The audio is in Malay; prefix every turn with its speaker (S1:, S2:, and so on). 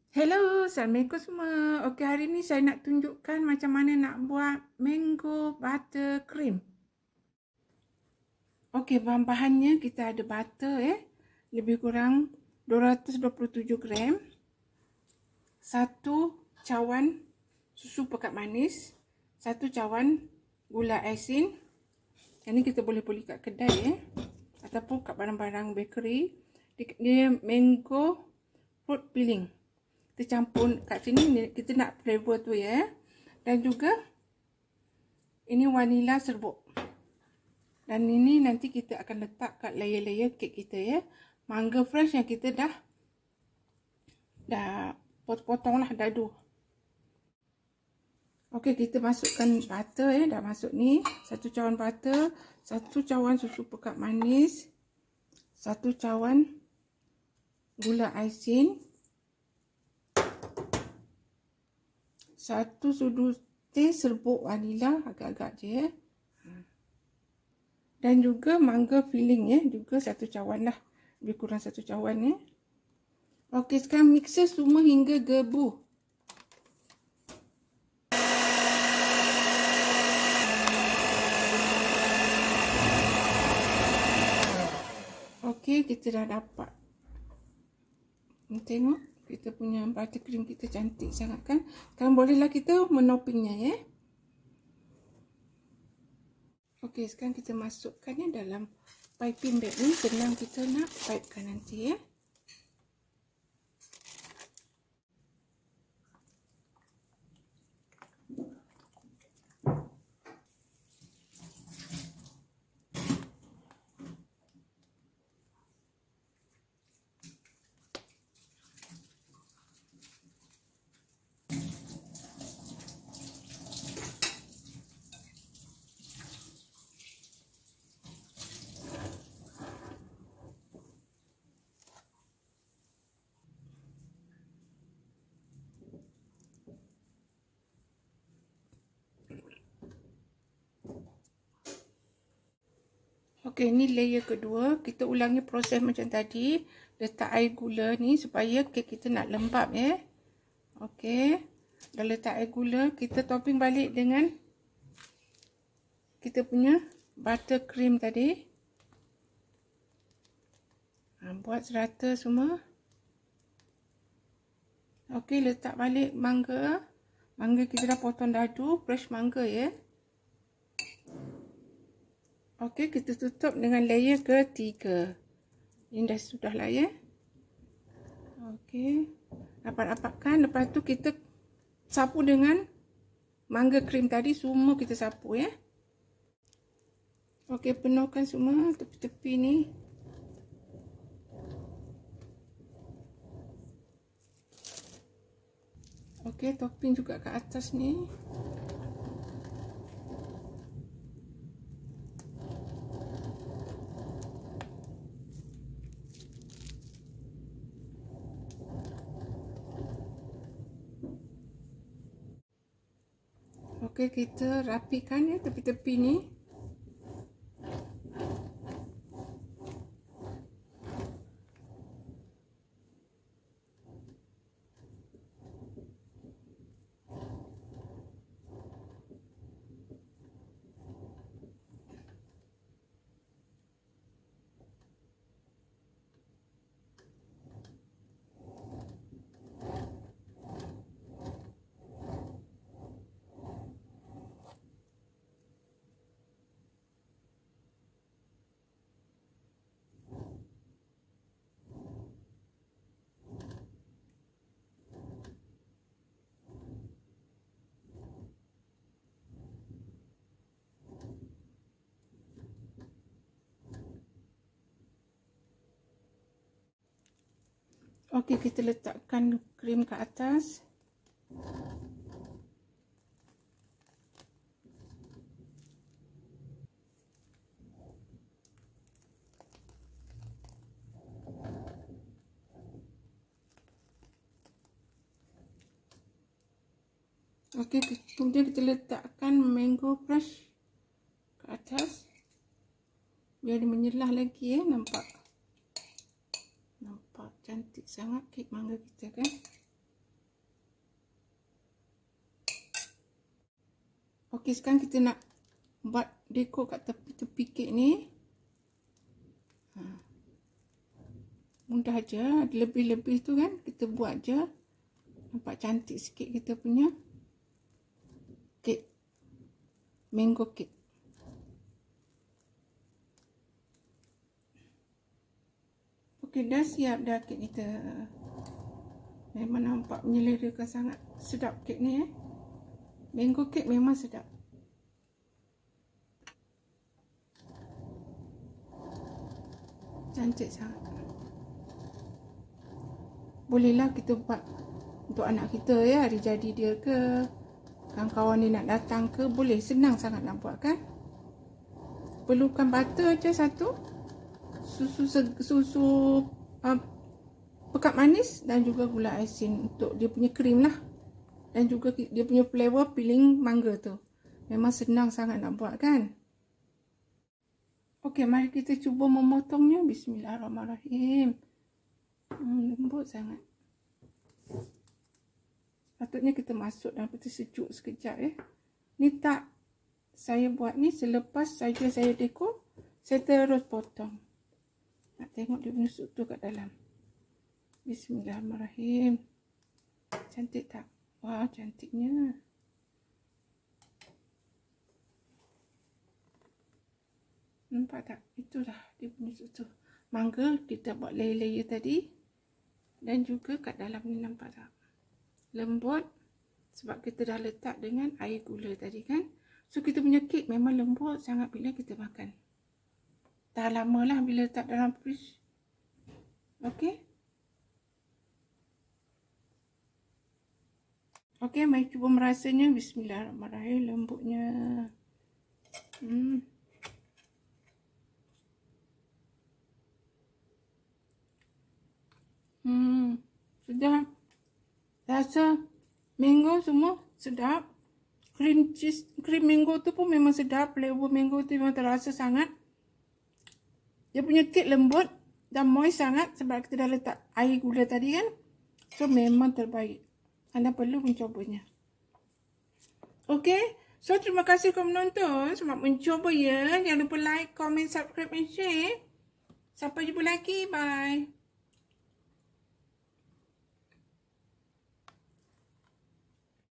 S1: Hello, Assalamualaikum semua. Okey, hari ni saya nak tunjukkan macam mana nak buat mango butter cream. Okey, bahan-bahannya kita ada butter lebih kurang 227 gram. 1 cawan susu pekat manis, 1 cawan gula asin. Yang ni kita boleh beli kat kedai ataupun kat barang-barang bakery. Dia mango fruit peeling. Kita campur kat sini, kita nak flavor tu dan juga ini vanilla serbuk. Dan ini nanti kita akan letak kat layer-layer kek kita mangga fresh yang kita dah potong lah dadu. Okey, kita masukkan butter dah masuk ni. 1 cawan butter, 1 cawan susu pekat manis, 1 cawan gula asin, 1 sudu teh serbuk vanila agak-agak je Dan juga mangga filling juga 1 cawan lah. Lebih kurang 1 cawan Okey, sekarang mixer semua hingga gebu. Okey, kita dah dapat. Tengok, kita punya buttercream kita cantik sangat kan. Sekarang bolehlah kita menopingnya Okey, sekarang kita masukkan dalam piping bag ni. Senang kita nak pipekan nanti Okey, ni layer kedua. Kita ulangi proses macam tadi. Letak air gula ni supaya kek kita nak lembap Okey. Dah letak air gula, kita topping balik dengan kita punya butter cream tadi. Buat serata semua. Okey, letak balik mangga. Mangga kita dah potong dadu, fresh mangga Okey, kita tutup dengan layer ketiga. Ini dah sudah lah Okey. Rapat-rapatkan. Lepas tu kita sapu dengan mangga krim tadi. Semua kita sapu Okey, penuhkan semua tepi-tepi ni. Okey, topping juga kat atas ni. Okey, kita rapikan tepi-tepi ni. Okey, kita letakkan krim ke atas. Okey, kemudian kita letakkan mango fresh ke atas. Biar dia menyerlah lagi nampak. Nampak cantik sangat kek mangga kita kan. Okey, sekarang kita nak buat dekor kat tepi-tepi kek ni. Mudah je, lebih-lebih tu kan kita buat je. Nampak cantik sikit kita punya kek mango cake. Okey, dah siap dah kek kita. Memang nampak menyelerakan sangat. Sedap kek ni Mango cake memang sedap. Cantik sangat. Bolehlah kita buat untuk anak kita ya, hari jadi dia ke, kawan-kawan dia nak datang ke, boleh, senang sangat nak buat kan. Perlukan butter je satu, susu pekat manis dan juga gula asin untuk dia punya krim lah. Dan juga dia punya flavor filling mangga tu. Memang senang sangat nak buat kan. Okey, mari kita cuba memotongnya. Bismillahirrahmanirrahim. Lembut sangat. Patutnya kita masuk dalam peti sejuk sekejap Ni tak saya buat ni selepas saja saya dekor, saya terus potong. Nak tengok dia punya struktur kat dalam. Bismillahirrahmanirrahim. Cantik tak? Wah, cantiknya. Nampak tak? Itulah dia punya struktur. Mangga kita buat layer-layer tadi. Dan juga kat dalam ni nampak tak? Lembut. Sebab kita dah letak dengan air gula tadi kan. So kita punya kek memang lembut sangat bila kita makan. Tahan lama lah bila letak dalam fridge. Okey. Okey, mari cuba merasanya. Bismillahirrahmanirrahim. Lembutnya. Sedap. Rasa mango semua sedap. Cream mango tu pun memang sedap. Flavor mango tu memang terasa sangat. Dia punya kek lembut dan moist sangat sebab kita dah letak air gula tadi kan. So memang terbaik. Anda perlu mencobanya. Okey. So terima kasih kepada menonton. Selamat mencoba ya. Jangan lupa like, comment, subscribe dan share. Sampai jumpa lagi. Bye.